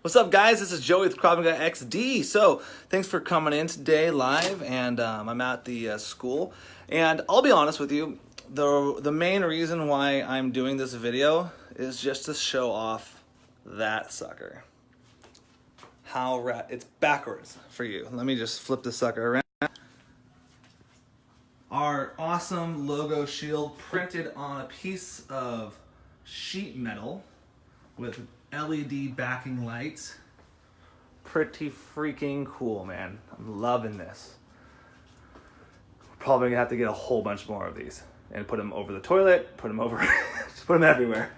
What's up, guys? This is Joey with Krav Maga XD. So, thanks for coming in today live, and I'm at the school. And I'll be honest with you, the main reason why I'm doing this video is just to show off that sucker. It's backwards for you. Let me just flip this sucker around. Our awesome logo shield printed on a piece of sheet metal with LED backing lights. Pretty freaking cool, man. I'm loving this. Probably gonna have to get a whole bunch more of these and put them over the toilet, put them over, just put them everywhere.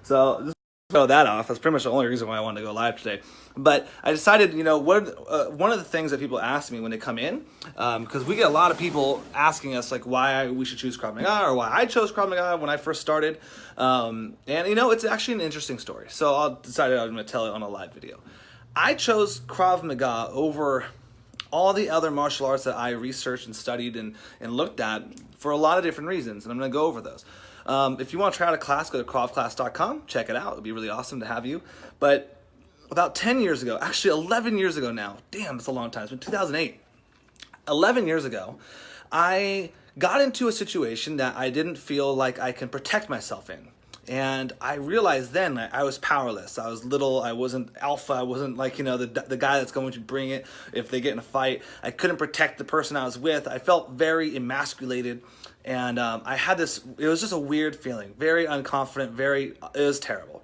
So just show that off. That's pretty much the only reason why I wanted to go live today. But I decided, one of the things that people ask me when they come in, because we get a lot of people asking us like why we should choose Krav Maga or why I chose Krav Maga when I first started. And it's actually an interesting story. So I decided I'm going to tell it on a live video. I chose Krav Maga over all the other martial arts that I researched and studied and looked at for a lot of different reasons, and I'm going to go over those. If you want to try out a class, go to kravclass.com, check it out. It'd be really awesome to have you. But about 10 years ago, actually 11 years ago now, damn, it's a long time, it's been 2008. 11 years ago, I got into a situation that I didn't feel like I can protect myself in. And I realized then that I was powerless. I was little, I wasn't alpha, I wasn't like, the guy that's going to bring it if they get in a fight. I couldn't protect the person I was with. I felt very emasculated. And I had this, it was just a weird feeling, very unconfident, it was terrible.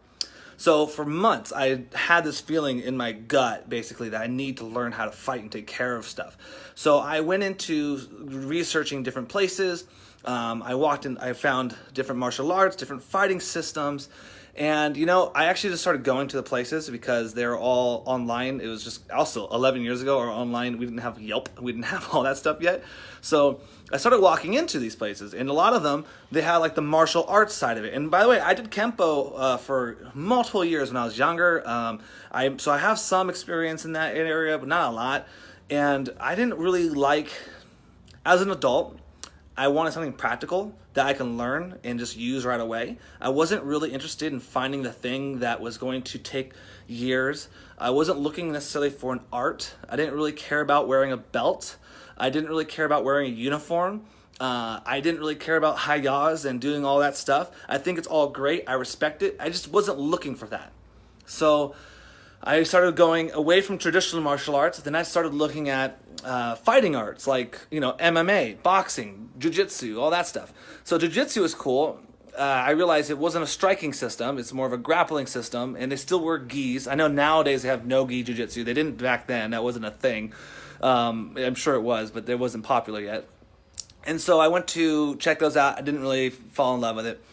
So for months, I had this feeling in my gut, basically, that I need to learn how to fight and take care of stuff. So I went into researching different places. I found different martial arts, different fighting systems. And, I actually just started going to the places because they were all online. It was just also 11 years ago or online. We didn't have Yelp. We didn't have all that stuff yet. So I started walking into these places, and a lot of them, they had like the martial arts side of it. And by the way, I did Kempo for multiple years when I was younger. So I have some experience in that area, but not a lot. And I didn't really like, as an adult, I wanted something practical that I can learn and just use right away. I wasn't really interested in finding the thing that was going to take years. I wasn't looking necessarily for an art. I didn't really care about wearing a belt. I didn't really care about wearing a uniform. I didn't really care about hayas and doing all that stuff. I think it's all great. I respect it. I just wasn't looking for that. So I started going away from traditional martial arts. Then I started looking at fighting arts like, MMA, boxing, jiu-jitsu, all that stuff. So jiu-jitsu is cool. I realized it wasn't a striking system. It's more of a grappling system, and they still wear gis. I know nowadays they have no-gi jiu-jitsu. They didn't back then. That wasn't a thing. I'm sure it was, but it wasn't popular yet. And so I went to check those out. I didn't really fall in love with it.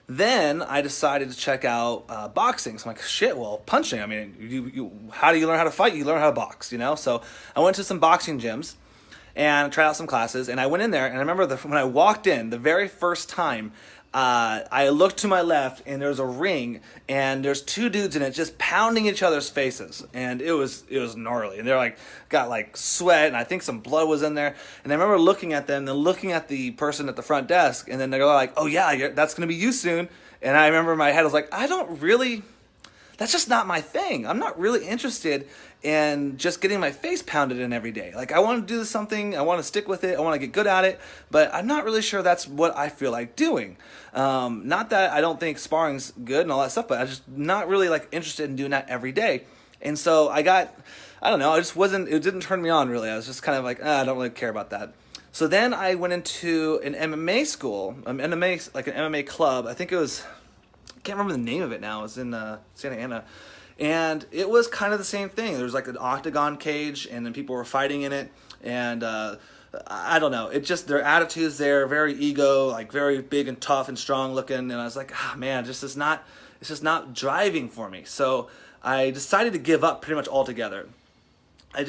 Then I decided to check out boxing. So I'm like, shit, well, punching. I mean, how do you learn how to fight? You learn how to box, So I went to some boxing gyms and tried out some classes. And I went in there, and I remember when I walked in, the very first time, I looked to my left, and there's a ring, and there's two dudes in it just pounding each other's faces, and it was gnarly. And they're got sweat, and I think some blood was in there. And I remember looking at them, then looking at the person at the front desk, and then they're like, "Oh yeah, that's gonna be you soon." And I remember in my head, I was like, that's just not my thing. I'm not really interested in just getting my face pounded in every day. I want to do something, I want to stick with it, I want to get good at it, but I'm not really sure that's what I feel like doing. Not that I don't think sparring's good and all that stuff, but I'm just not really interested in doing that every day. And so it didn't turn me on really. I was just kind of I don't really care about that. So then I went into an MMA school, an MMA club. I think it was, I can't remember the name of it now. It was in Santa Ana. And it was kind of the same thing. There was an octagon cage, and then people were fighting in it. And I don't know. It just, their attitudes there, very ego, very big and tough and strong looking. And I was like, man, it's just not driving for me. So I decided to give up pretty much altogether. I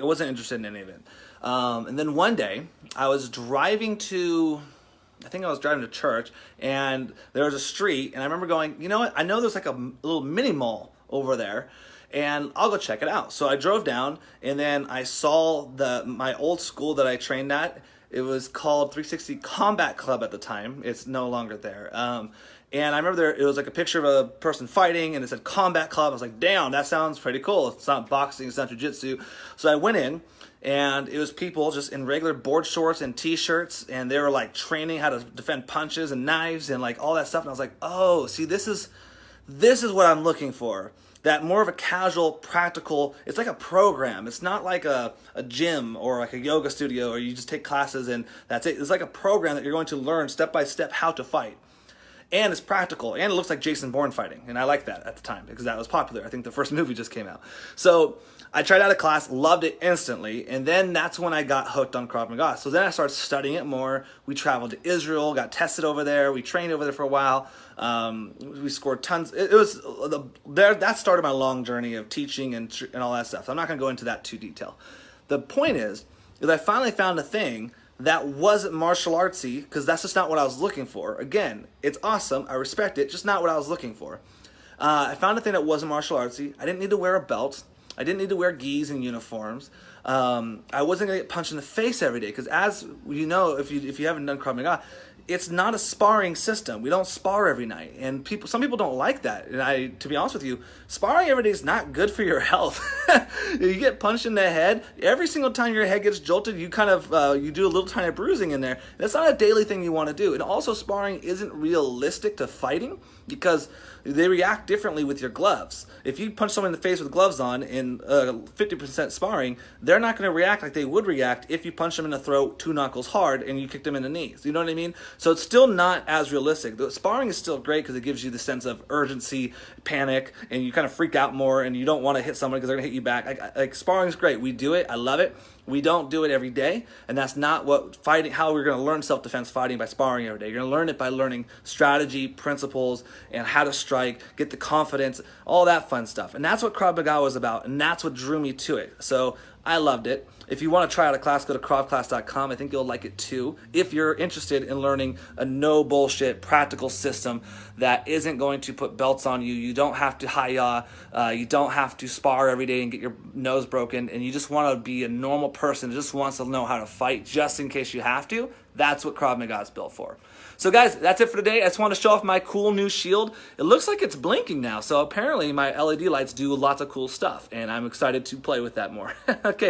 wasn't interested in any of it. And then one day, I was driving to church, and there was a street, and I remember going, you know what, I know there's a little mini mall over there, and I'll go check it out. So I drove down, and then I saw my old school that I trained at. It was called 360 Combat Club at the time. It's no longer there. And I remember it was like a picture of a person fighting, and it said Combat Club. I was like, damn, that sounds pretty cool. It's not boxing, it's not jiu-jitsu. So I went in, and it was people just in regular board shorts and t-shirts, and they were like training how to defend punches and knives and like all that stuff. And I was like, oh, see, this is what I'm looking for. That more of a casual, practical, it's like a program. It's not like a gym or like a yoga studio, or you just take classes and that's it. It's like a program that you're going to learn step by step how to fight. And it's practical, and it looks like Jason Bourne fighting, and I liked that at the time because that was popular. I think the first movie just came out. So I tried out a class, loved it instantly, and then that's when I got hooked on Krav Maga. So then I started studying it more. We traveled to Israel, got tested over there. We trained over there for a while. We scored tons. That started my long journey of teaching and all that stuff. So I'm not going to go into that too detail. The point is I finally found a thing that wasn't martial artsy, because that's just not what I was looking for. Again, it's awesome. I respect it. Just not what I was looking for. I found a thing that wasn't martial artsy. I didn't need to wear a belt. I didn't need to wear gis and uniforms. I wasn't going to get punched in the face every day, because as you know, if you haven't done Krav Maga, it's not a sparring system. We don't spar every night, and some people don't like that. And to be honest with you, sparring every day is not good for your health. You get punched in the head every single time your head gets jolted. You kind of you do a little tiny bruising in there. That's not a daily thing you want to do. And also, sparring isn't realistic to fighting because they react differently with your gloves. If you punch someone in the face with gloves on in 50% sparring, they're not going to react like they would react if you punch them in the throat 2 knuckles hard and you kick them in the knees. You know what I mean? So it's still not as realistic. The sparring is still great because it gives you the sense of urgency, panic, and you kind of freak out more, and you don't want to hit someone because they're going to hit you back. Like sparring is great. We do it. I love it. We don't do it every day, and that's not how we're going to learn self-defense fighting, by sparring every day. You're going to learn it by learning strategy, principles, and how to strike, get the confidence, all that fun stuff. And that's what Krav Maga was about, and that's what drew me to it. So I loved it. If you want to try out a class, go to kravclass.com. I think you'll like it too. If you're interested in learning a no bullshit practical system that isn't going to put belts on you, you don't have to hi-ya, you don't have to spar every day and get your nose broken, and you just want to be a normal person who just wants to know how to fight just in case you have to, that's what Krav Maga is built for. So guys, that's it for today. I just want to show off my cool new shield. It looks like it's blinking now, so apparently my LED lights do lots of cool stuff, and I'm excited to play with that more. Okay.